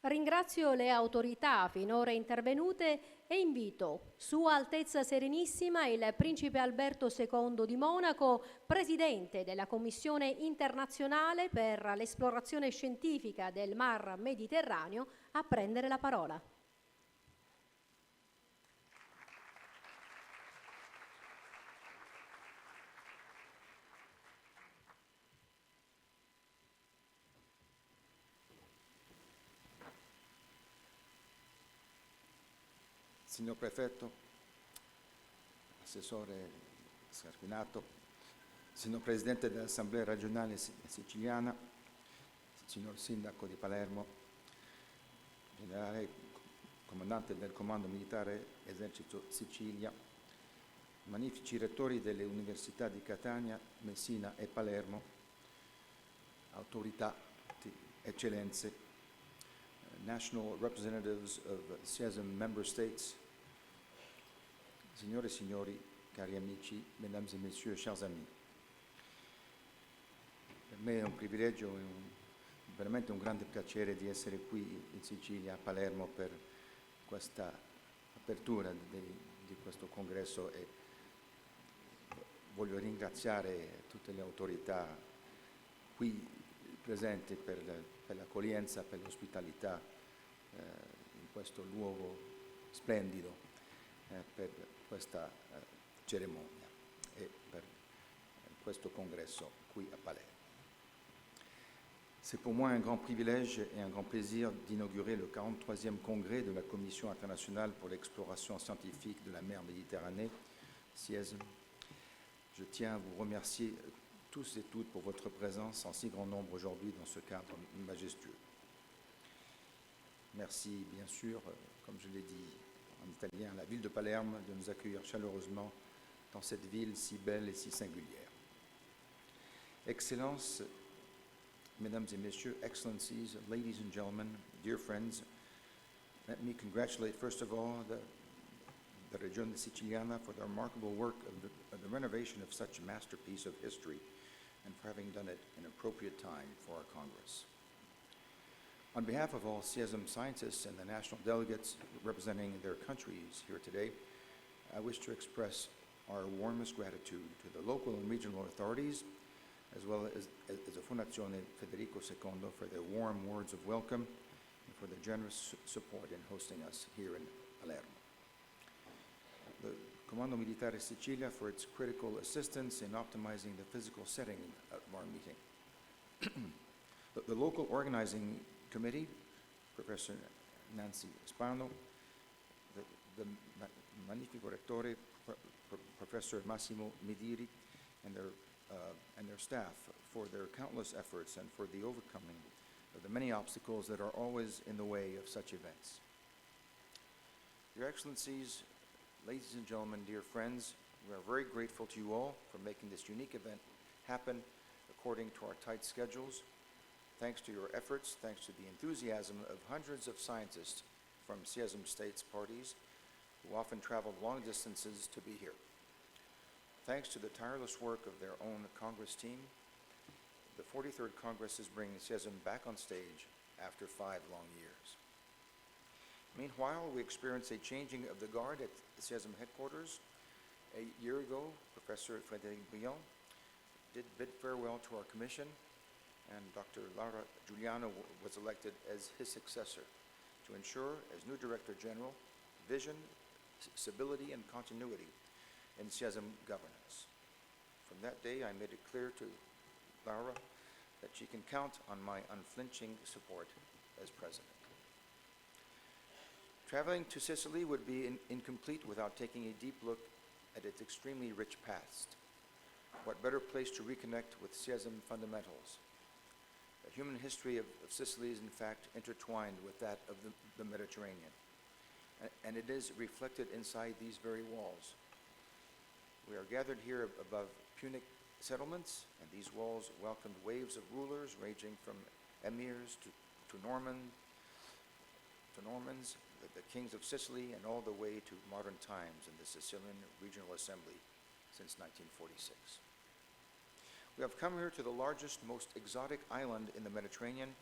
Ringrazio le autorità finora intervenute e invito Sua Altezza Serenissima il Principe Alberto II di Monaco, Presidente della Commissione internazionale per l'esplorazione scientifica del Mar Mediterraneo, a prendere la parola. Signor Prefetto, Assessore Scarpinato, Signor Presidente dell'Assemblea regionale siciliana, Signor Sindaco di Palermo, Generale Comandante del Comando Militare Esercito Sicilia, magnifici rettori delle università di Catania, Messina e Palermo, autorità, eccellenze, national representatives of CIESM member states, signore e signori, cari amici, mesdames et messieurs, chers amis. Per me è un privilegio e veramente un grande piacere di essere qui in Sicilia, a Palermo, per questa apertura di questo congresso e voglio ringraziare tutte le autorità qui presenti per l'accoglienza, per l'ospitalità in questo luogo splendido per questa cerimonia e per questo congresso qui a Palermo. C'est pour moi un grand privilège et un grand plaisir d'inaugurer le 43e congrès de la Commission internationale pour l'exploration scientifique de la mer Méditerranée, CIESM. Je tiens à vous remercier tous et toutes pour votre présence en si grand nombre aujourd'hui dans ce cadre majestueux. Merci, bien sûr, comme je l'ai dit en italien, à la ville de Palerme de nous accueillir chaleureusement dans cette ville si belle et si singulière. Excellences, Mesdames et Messieurs, Excellencies, ladies and gentlemen, dear friends, let me congratulate first of all the Regione Siciliana for the remarkable work of the renovation of such a masterpiece of history and for having done it in appropriate time for our Congress. On behalf of all CIESM scientists and the national delegates representing their countries here today, I wish to express our warmest gratitude to the local and regional authorities, as well as the Fondazione Federico II for their warm words of welcome and for their generous support in hosting us here in Palermo. The Comando Militare Sicilia for its critical assistance in optimizing the physical setting of our meeting. The local organizing committee, Professor Nancy Spano, the Magnifico Rettore, Professor Massimo Mediri, and their staff for their countless efforts and for the overcoming of the many obstacles that are always in the way of such events. Your Excellencies, ladies and gentlemen, dear friends, we are very grateful to you all for making this unique event happen according to our tight schedules. Thanks to your efforts, thanks to the enthusiasm of hundreds of scientists from CIESM states parties who often traveled long distances to be here. Thanks to the tireless work of their own Congress team, the 43rd Congress is bringing CIESM back on stage after 5 long years. Meanwhile, we experienced a changing of the guard at the CIESM headquarters. A year ago, Professor Frédéric Briand did bid farewell to our commission, and Dr. Laura Giuliano was elected as his successor to ensure, as new Director General, vision, stability, and continuity in CIESM governance. From that day, I made it clear to Laura that she can count on my unflinching support as President. Traveling to Sicily would be incomplete without taking a deep look at its extremely rich past. What better place to reconnect with CIESM fundamentals? The human history of Sicily is in fact intertwined with that of the Mediterranean, and it is reflected inside these very walls. We are gathered here above Punic settlements, and these walls welcomed waves of rulers ranging from emirs to Normans, the kings of Sicily, and all the way to modern times in the Sicilian Regional Assembly since 1946. We have come here to the largest, most exotic island in the Mediterranean,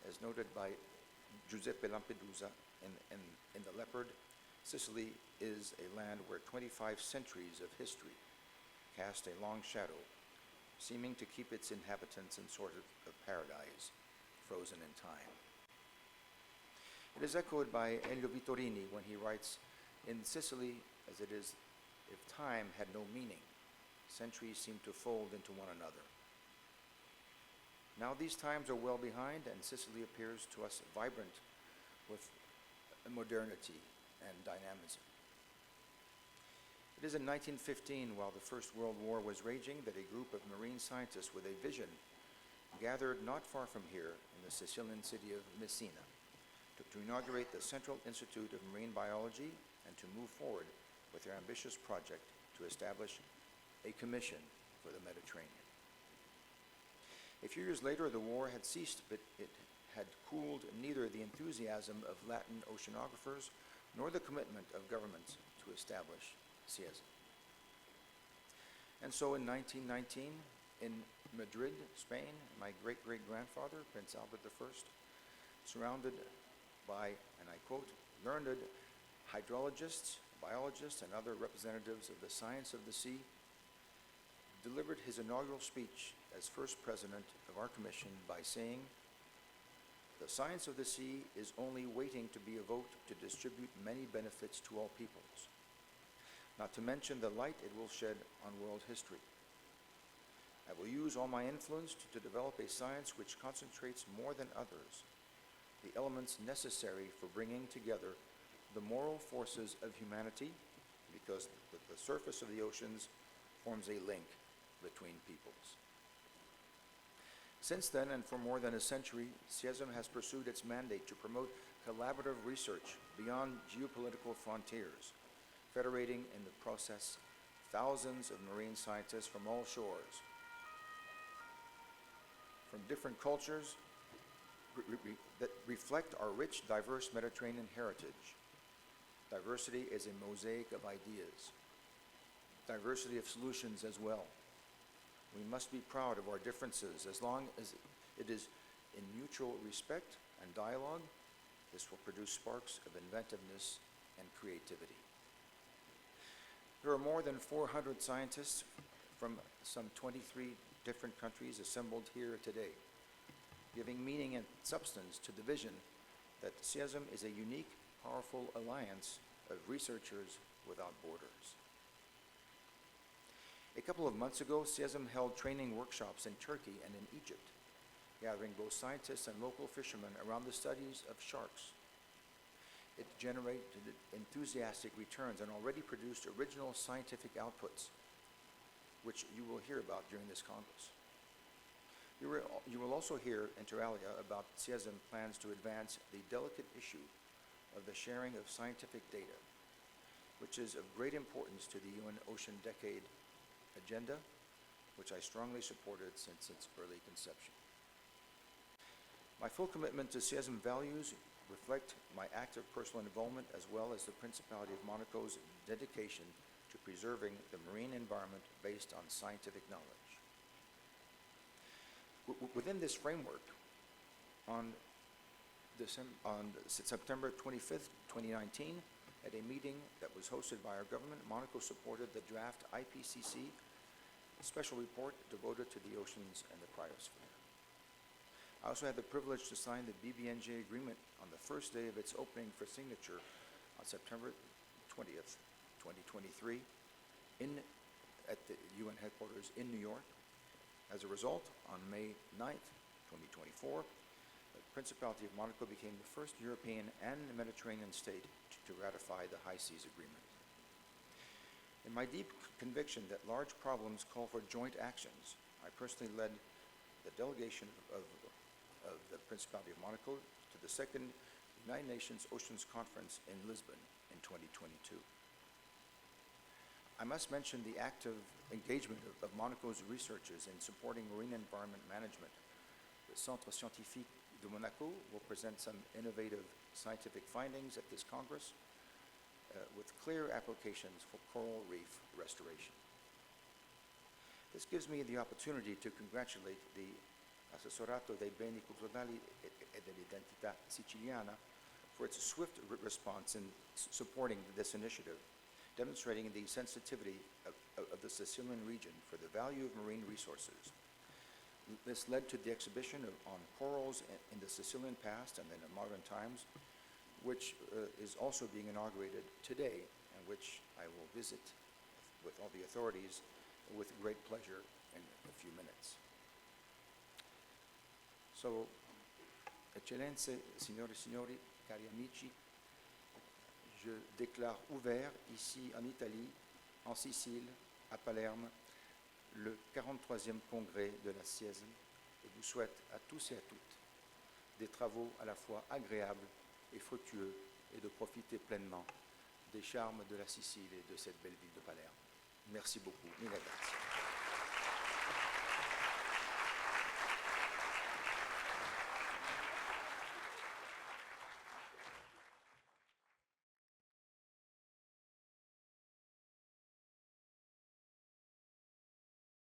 as noted by Giuseppe Lampedusa in the Leopard, Sicily is a land where 25 centuries of history cast a long shadow, seeming to keep its inhabitants in sort of paradise, frozen in time. It is echoed by Elio Vittorini when he writes, "In Sicily, as it is, if time had no meaning, centuries seem to fold into one another." Now these times are well behind, and Sicily appears to us vibrant with modernity and dynamism. It is in 1915, while the First World War was raging, that a group of marine scientists with a vision gathered not far from here in the Sicilian city of Messina to inaugurate the Central Institute of Marine Biology and to move forward with their ambitious project to establish a commission for the Mediterranean. A few years later, the war had ceased, but it had cooled neither the enthusiasm of Latin oceanographers nor the commitment of governments to establish CIESM. And so in 1919, in Madrid, Spain, my great-great-grandfather, Prince Albert I, surrounded by, and I quote, learned hydrologists, biologists, and other representatives of the science of the sea, delivered his inaugural speech as first president of our commission by saying, "The science of the sea is only waiting to be evoked to distribute many benefits to all peoples, not to mention the light it will shed on world history. I will use all my influence to develop a science which concentrates more than others the elements necessary for bringing together the moral forces of humanity, because the surface of the oceans forms a link between peoples." Since then, and for more than a century, CIESM has pursued its mandate to promote collaborative research beyond geopolitical frontiers, federating in the process thousands of marine scientists from all shores, from different cultures that reflect our rich, diverse Mediterranean heritage. Diversity is a mosaic of ideas, diversity of solutions as well. We must be proud of our differences. As long as it is in mutual respect and dialogue, this will produce sparks of inventiveness and creativity. There are more than 400 scientists from some 23 different countries assembled here today, giving meaning and substance to the vision that CIESM is a unique, powerful alliance of researchers without borders. A couple of months ago, CIESM held training workshops in Turkey and in Egypt, gathering both scientists and local fishermen around the studies of sharks. It generated enthusiastic returns and already produced original scientific outputs, which you will hear about during this Congress. You will also hear, inter alia, about CIESM plans to advance the delicate issue of the sharing of scientific data, which is of great importance to the UN Ocean Decade agenda, which I strongly supported since its early conception. My full commitment to CIESM values reflect my active personal involvement as well as the Principality of Monaco's dedication to preserving the marine environment based on scientific knowledge. Within this framework, on September 25th, 2019, at a meeting that was hosted by our government, Monaco supported the draft IPCC special report devoted to the oceans and the cryosphere. I also had the privilege to sign the BBNJ agreement on the first day of its opening for signature on September 20th, 2023, at the UN headquarters in New York. As a result, on May 9th, 2024, the Principality of Monaco became the first European and Mediterranean state to ratify the High Seas Agreement. In my deep conviction that large problems call for joint actions, I personally led the delegation of the Principality of Monaco to the second United Nations Oceans Conference in Lisbon in 2022. I must mention the active engagement of Monaco's researchers in supporting marine environment management. The Centre Scientifique de Monaco will present some innovative scientific findings at this Congress with clear applications for coral reef restoration. This gives me the opportunity to congratulate the Assessorato dei Beni Culturali e dell'Identità Siciliana, for its swift response in supporting this initiative, demonstrating the sensitivity of the Sicilian region for the value of marine resources. This led to the exhibition on corals in the Sicilian past and then in modern times, which is also being inaugurated today, and which I will visit with all the authorities with great pleasure in a few minutes. So, Eccellenze, signore e signori, cari amici, je déclare ouvert ici en Italie, en Sicile, à Palerme, le 43e congrès de la CIESM et vous souhaite à tous et à toutes des travaux à la fois agréables et fructueux et de profiter pleinement des charmes de la Sicile et de cette belle ville de Palerme. Merci beaucoup. Mille grazie.